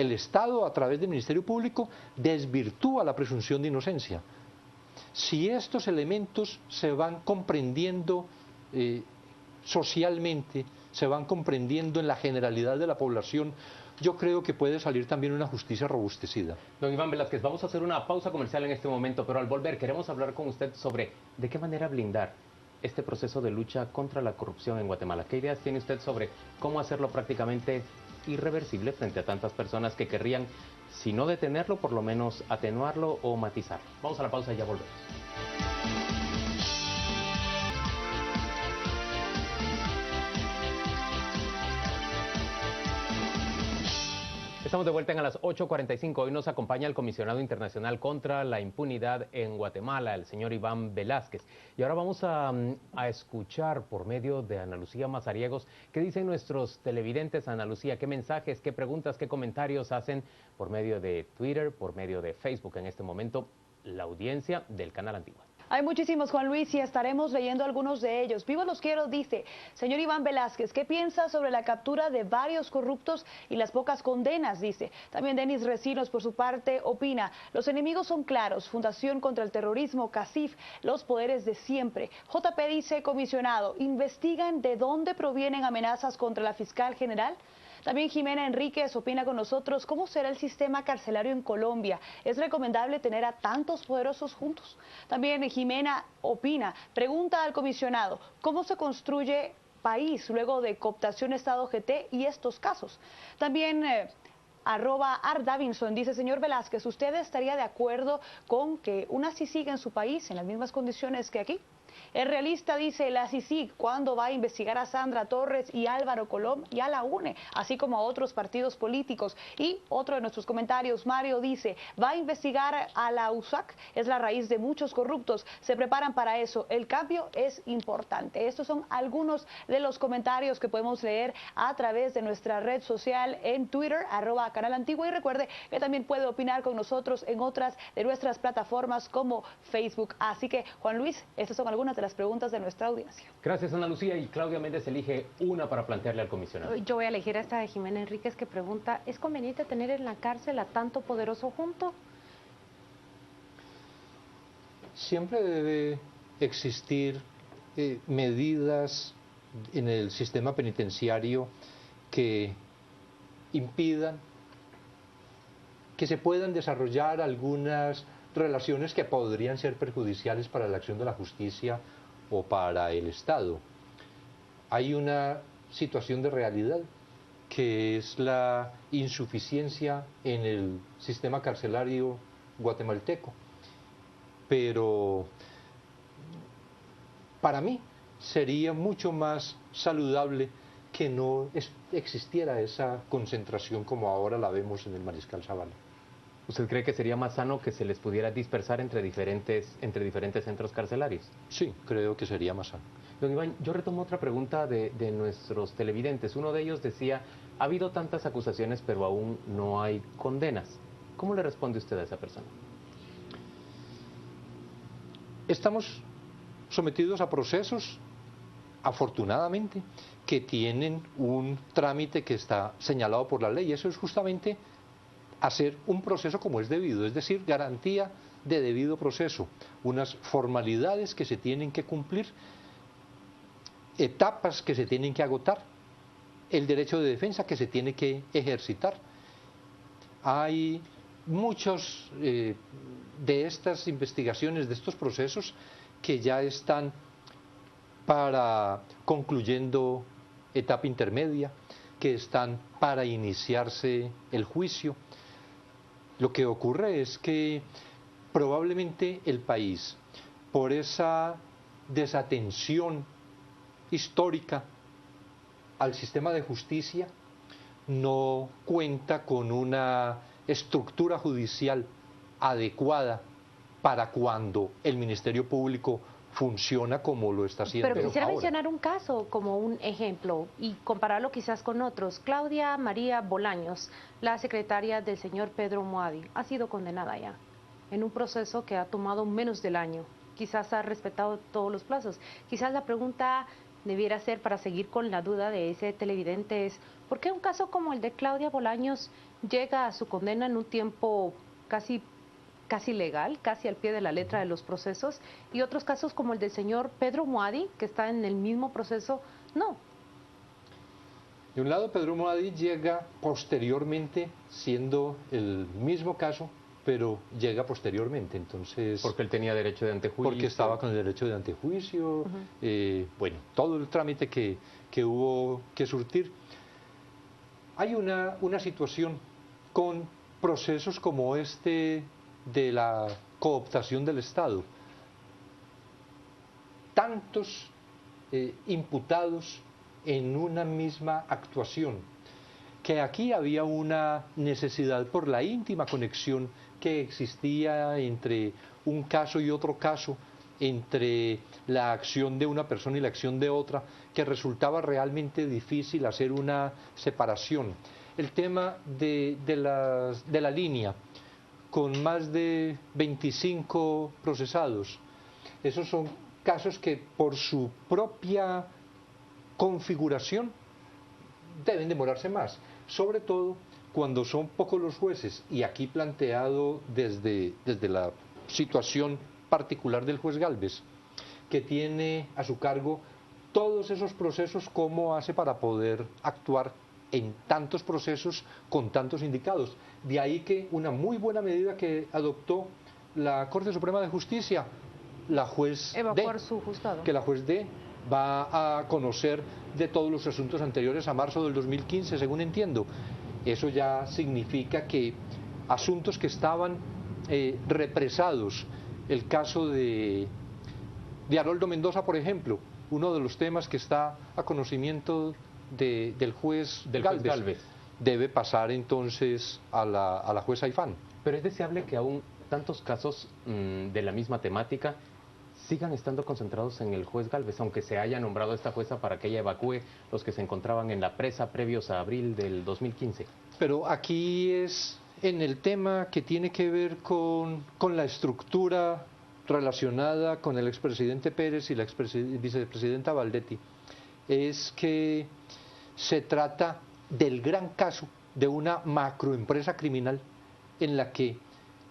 el Estado, a través del Ministerio Público, desvirtúa la presunción de inocencia. Si estos elementos se van comprendiendo socialmente, se van comprendiendo en la generalidad de la población, yo creo que puede salir también una justicia robustecida. Don Iván Velázquez, vamos a hacer una pausa comercial en este momento, pero al volver queremos hablar con usted sobre de qué manera blindar este proceso de lucha contra la corrupción en Guatemala. ¿Qué ideas tiene usted sobre cómo hacerlo prácticamente irreversible frente a tantas personas que querrían, si no detenerlo, por lo menos atenuarlo o matizarlo? Vamos a la pausa y ya volvemos. Estamos de vuelta a las 8:45. Hoy nos acompaña el comisionado internacional contra la impunidad en Guatemala, el señor Iván Velázquez. Y ahora vamos a escuchar por medio de Ana Lucía Mazariegos qué dicen nuestros televidentes. Ana Lucía, qué mensajes, qué preguntas, qué comentarios hacen por medio de Twitter, por medio de Facebook en este momento, la audiencia del Canal Antigua. Hay muchísimos, Juan Luis, y estaremos leyendo algunos de ellos. Vivo los quiero, dice, señor Iván Velázquez, ¿qué piensa sobre la captura de varios corruptos y las pocas condenas? Dice. También Denis Recinos, por su parte, opina, los enemigos son claros, Fundación contra el Terrorismo, CACIF, los poderes de siempre. JP dice, comisionado, ¿investigan de dónde provienen amenazas contra la fiscal general? También Jimena Enríquez opina con nosotros, ¿cómo será el sistema carcelario en Colombia? ¿Es recomendable tener a tantos poderosos juntos? También Jimena opina, pregunta al comisionado, ¿cómo se construye país luego de cooptación Estado GT y estos casos? También @Ardavinson dice, señor Velázquez, ¿usted estaría de acuerdo con que una CICIG en su país en las mismas condiciones que aquí? El realista dice, la CICIG, ¿cuándo va a investigar a Sandra Torres y Álvaro Colom? Ya la une, así como a otros partidos políticos. Y otro de nuestros comentarios, Mario, dice, va a investigar a la USAC, es la raíz de muchos corruptos, se preparan para eso, el cambio es importante. Estos son algunos de los comentarios que podemos leer a través de nuestra red social en Twitter, @Canal Antigua, y recuerde que también puede opinar con nosotros en otras de nuestras plataformas como Facebook. Así que, Juan Luis, estas son algunas de las preguntas de nuestra audiencia. Gracias, Ana Lucía. Y Claudia Méndez elige una para plantearle al comisionado. Yo voy a elegir esta de Jimena Enríquez, que pregunta, ¿es conveniente tener en la cárcel a tanto poderoso junto? Siempre debe existir medidas en el sistema penitenciario que impidan que se puedan desarrollar algunas relaciones que podrían ser perjudiciales para la acción de la justicia o para el Estado. Hay una situación de realidad que es la insuficiencia en el sistema carcelario guatemalteco, pero para mí sería mucho más saludable que no existiera esa concentración como ahora la vemos en el Mariscal Zavala. ¿Usted cree que sería más sano que se les pudiera dispersar entre diferentes centros carcelarios? Sí, creo que sería más sano. Don Iván, yo retomo otra pregunta de nuestros televidentes. Uno de ellos decía, ha habido tantas acusaciones pero aún no hay condenas. ¿Cómo le responde usted a esa persona? Estamos sometidos a procesos, afortunadamente, que tienen un trámite que está señalado por la ley. Eso es justamente hacer un proceso como es debido, es decir, garantía de debido proceso, unas formalidades que se tienen que cumplir, etapas que se tienen que agotar, el derecho de defensa que se tiene que ejercitar. Hay muchos de estas investigaciones, de estos procesos que ya están para concluyendo etapa intermedia, que están para iniciarse el juicio. Lo que ocurre es que probablemente el país, por esa desatención histórica al sistema de justicia, no cuenta con una estructura judicial adecuada para cuando el Ministerio Público funciona como lo está haciendo ahora. Pero quisiera mencionar un caso como un ejemplo y compararlo quizás con otros. Claudia María Bolaños, la secretaria del señor Pedro Moadi, ha sido condenada ya en un proceso que ha tomado menos del año. Quizás ha respetado todos los plazos. Quizás la pregunta debiera ser, para seguir con la duda de ese televidente, es ¿por qué un caso como el de Claudia Bolaños llega a su condena en un tiempo casi legal, casi al pie de la letra de los procesos, y otros casos como el del señor Pedro Muadi, que está en el mismo proceso, no? De un lado, Pedro Muadi llega posteriormente, siendo el mismo caso, pero llega posteriormente, entonces... Porque él tenía derecho de antejuicio. Porque estaba con el derecho de antejuicio, bueno, todo el trámite que hubo que surtir. Hay una situación con procesos como este de la cooptación del Estado. Tantos imputados en una misma actuación, que aquí había una necesidad por la íntima conexión que existía entre un caso y otro caso, entre la acción de una persona y la acción de otra, que resultaba realmente difícil hacer una separación. El tema de la línea, con más de 25 procesados, esos son casos que por su propia configuración deben demorarse más, sobre todo cuando son pocos los jueces, y aquí planteado desde la situación particular del juez Gálvez, que tiene a su cargo todos esos procesos, cómo hace para poder actuar en tantos procesos con tantos indicados. De ahí que una muy buena medida que adoptó la Corte Suprema de Justicia, la juez evacuar su juzgado, que la juez D va a conocer de todos los asuntos anteriores a marzo del 2015, según entiendo. Eso ya significa que asuntos que estaban represados, el caso de Haroldo Mendoza, por ejemplo, uno de los temas que está a conocimiento del juez Gálvez, debe pasar entonces a la jueza Ifán. Pero es deseable que aún tantos casos de la misma temática sigan estando concentrados en el juez Gálvez, aunque se haya nombrado a esta jueza para que ella evacúe los que se encontraban en la presa previos a abril del 2015. Pero aquí es en el tema que tiene que ver con la estructura relacionada con el expresidente Pérez y la vicepresidenta Valdetti, es que se trata del gran caso de una macroempresa criminal en la que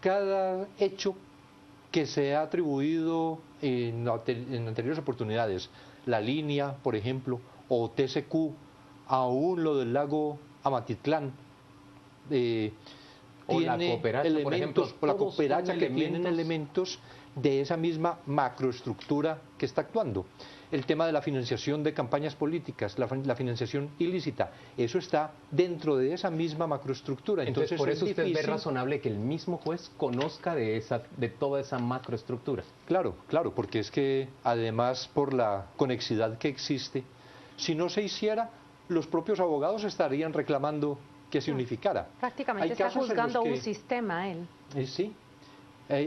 cada hecho que se ha atribuido en anteriores oportunidades, la línea, por ejemplo, o TCQ, aún lo del lago Amatitlán, o la cooperacha, elementos, por ejemplo, o la cooperacha que tienen elementos de esa misma macroestructura que está actuando. El tema de la financiación de campañas políticas, la financiación ilícita, eso está dentro de esa misma macroestructura. Entonces por eso usted ve razonable que el mismo juez conozca de toda esa macroestructura. Claro, claro, porque es que además por la conexidad que existe, si no se hiciera, los propios abogados estarían reclamando que se unificara. Prácticamente está juzgando un sistema él. Sí.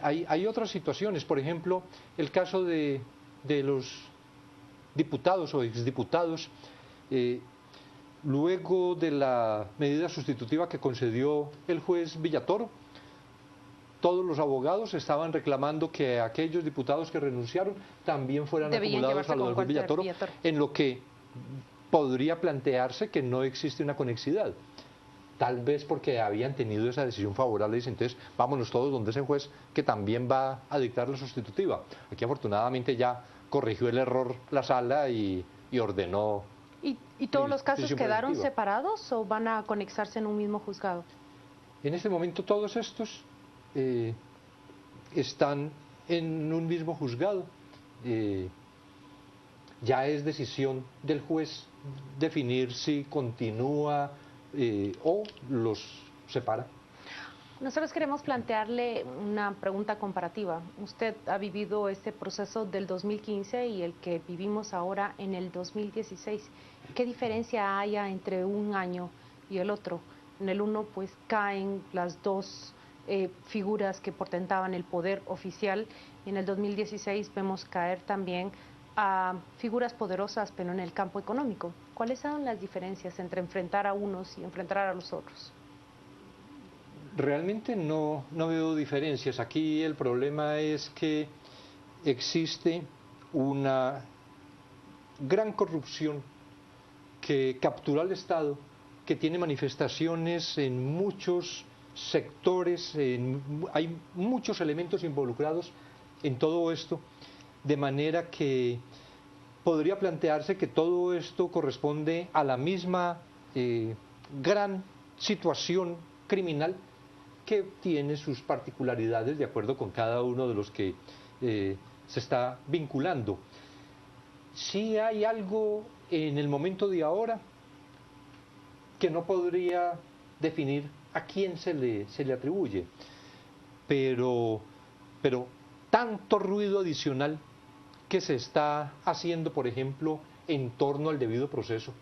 Hay otras situaciones, por ejemplo, el caso de los diputados o exdiputados, luego de la medida sustitutiva que concedió el juez Villatoro, todos los abogados estaban reclamando que aquellos diputados que renunciaron también fueran acumulados a lo del juez Villatoro, en lo que podría plantearse que no existe una conexidad. Tal vez porque habían tenido esa decisión favorable, dicen, entonces vámonos todos donde ese juez que también va a dictar la sustitutiva. Aquí afortunadamente ya corrigió el error la sala y ordenó. ¿Y todos los casos quedaron separados o van a conexarse en un mismo juzgado? En este momento todos estos están en un mismo juzgado. Ya es decisión del juez definir si continúa o los separa. Nosotros queremos plantearle una pregunta comparativa. Usted ha vivido este proceso del 2015 y el que vivimos ahora en el 2016. ¿Qué diferencia hay entre un año y el otro? En el uno pues caen las dos figuras que portentaban el poder oficial, y en el 2016 vemos caer también a figuras poderosas, pero en el campo económico. ¿Cuáles son las diferencias entre enfrentar a unos y enfrentar a los otros? Realmente no veo diferencias. Aquí el problema es que existe una gran corrupción que capturó al Estado, que tiene manifestaciones en muchos sectores, hay muchos elementos involucrados en todo esto, de manera que podría plantearse que todo esto corresponde a la misma gran situación criminal que tiene sus particularidades de acuerdo con cada uno de los que se está vinculando. Sí hay algo en el momento de ahora que no podría definir a quién se le atribuye, pero tanto ruido adicional que se está haciendo, por ejemplo, en torno al debido proceso.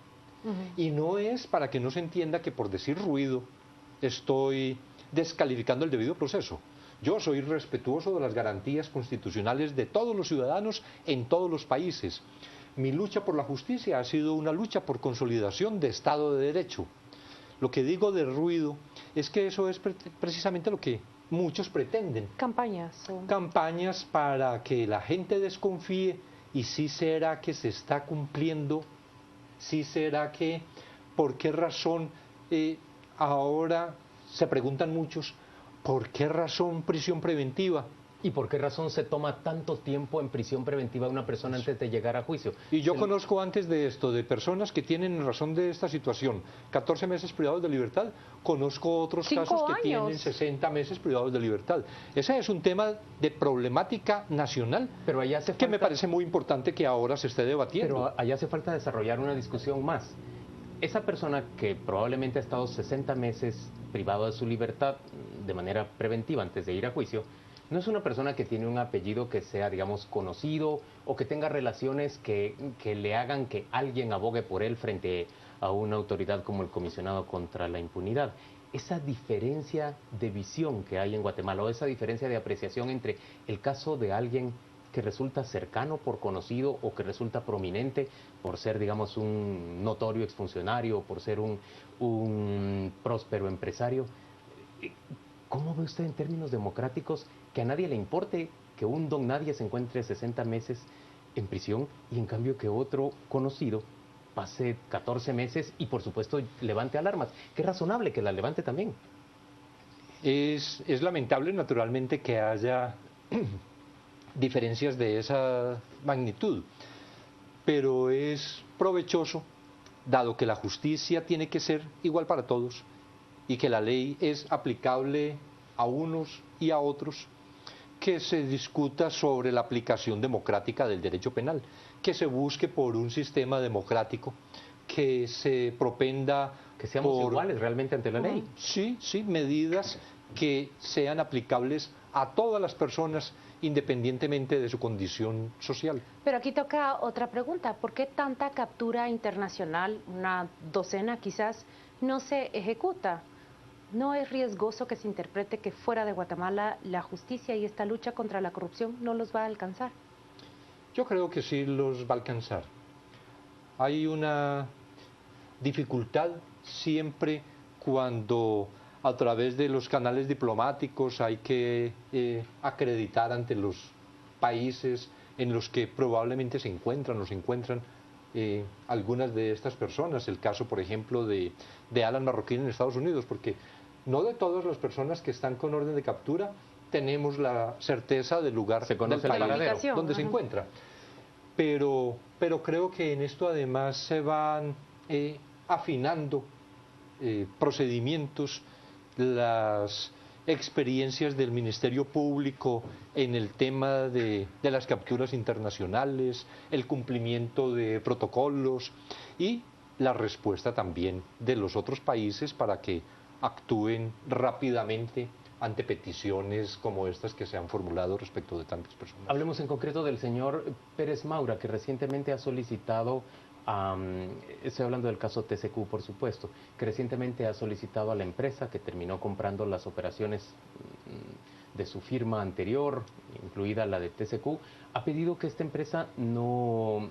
Y no es para que no se entienda que por decir ruido estoy descalificando el debido proceso. Yo soy respetuoso de las garantías constitucionales de todos los ciudadanos en todos los países. Mi lucha por la justicia ha sido una lucha por consolidación de Estado de Derecho. Lo que digo de ruido es que eso es precisamente lo que muchos pretenden. Campañas. Campañas para que la gente desconfíe y sí será que se está cumpliendo, sí será que, ¿por qué razón ahora se preguntan muchos, ¿por qué razón prisión preventiva? ¿Y por qué razón se toma tanto tiempo en prisión preventiva a una persona antes de llegar a juicio? Y yo conozco antes de esto, de personas que tienen razón de esta situación, 14 meses privados de libertad, conozco otros casos que tienen 60 meses privados de libertad. Ese es un tema de problemática nacional, pero allá hace que me parece muy importante que ahora se esté debatiendo. Pero allá hace falta desarrollar una discusión más. Esa persona que probablemente ha estado 60 meses privado de su libertad de manera preventiva antes de ir a juicio, no es una persona que tiene un apellido que sea, digamos, conocido o que tenga relaciones que le hagan que alguien abogue por él frente a una autoridad como el Comisionado contra la Impunidad. Esa diferencia de visión que hay en Guatemala, o esa diferencia de apreciación entre el caso de alguien que resulta cercano por conocido o que resulta prominente por ser, digamos, un notorio exfuncionario, por ser un próspero empresario. ¿Cómo ve usted en términos democráticos que a nadie le importe que un don nadie se encuentre 60 meses en prisión y en cambio que otro conocido pase 14 meses y por supuesto levante alarmas? Que es razonable que las levante también. Es lamentable naturalmente que haya diferencias de esa magnitud, pero es provechoso, dado que la justicia tiene que ser igual para todos y que la ley es aplicable a unos y a otros, que se discuta sobre la aplicación democrática del derecho penal, que se busque por un sistema democrático, que se propenda que seamos iguales realmente ante la ley. Sí, medidas que sean aplicables a todas las personas independientemente de su condición social. Pero aquí toca otra pregunta, ¿por qué tanta captura internacional, una docena quizás, no se ejecuta? ¿No es riesgoso que se interprete que fuera de Guatemala la justicia y esta lucha contra la corrupción no los va a alcanzar? Yo creo que sí los va a alcanzar. Hay una dificultad siempre cuando a través de los canales diplomáticos hay que acreditar ante los países en los que probablemente se encuentran algunas de estas personas. El caso, por ejemplo, de Alan Marroquín en Estados Unidos, porque no de todas las personas que están con orden de captura tenemos la certeza del lugar del país donde se encuentra. Pero creo que en esto además se van afinando procedimientos, las experiencias del Ministerio Público en el tema de las capturas internacionales, el cumplimiento de protocolos y la respuesta también de los otros países para que actúen rápidamente ante peticiones como estas que se han formulado respecto de tantas personas. Hablemos en concreto del señor Pérez Maura, que recientemente ha solicitado, estoy hablando del caso TCQ por supuesto, que recientemente ha solicitado a la empresa que terminó comprando las operaciones de su firma anterior, incluida la de TCQ, ha pedido que esta empresa no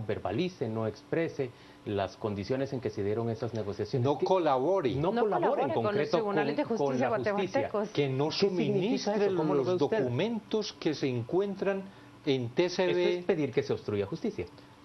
verbalice, no exprese las condiciones en que se dieron esas negociaciones. No colabore. No colabore en concreto con la justicia. Que no suministre los documentos que se encuentran en TCB. Eso es pedir que se obstruya justicia.